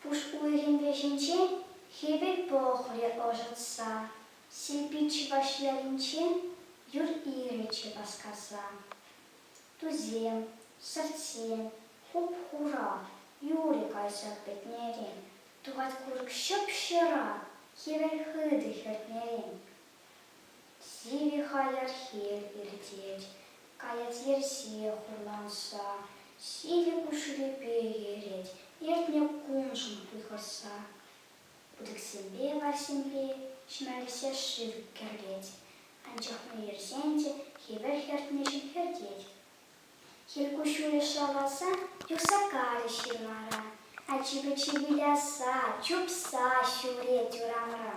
Push uirin beşinci, hebe boğre ojatsa, silpiç başlarınçin, yur iğreçi baskasa. Tuzem, sartsem, hup hura, yuri kaysak betnerin, tuhat kurk şıp şıra, hever hıdı hırtnerin. Sivi hayar hel irtiyeç, kayat yersiye hurlansa, sivi kuşuri beyereç, yertne kunşun kuyhırsa. Budık sembe var sembe, şmerlise şivik kergeç, ancak mı yersence hever hırtneşin hırdeç. Hel kuşuri şalasa, yoksa kare şirmara, acıbı çivilasa, çupsa şure duramra.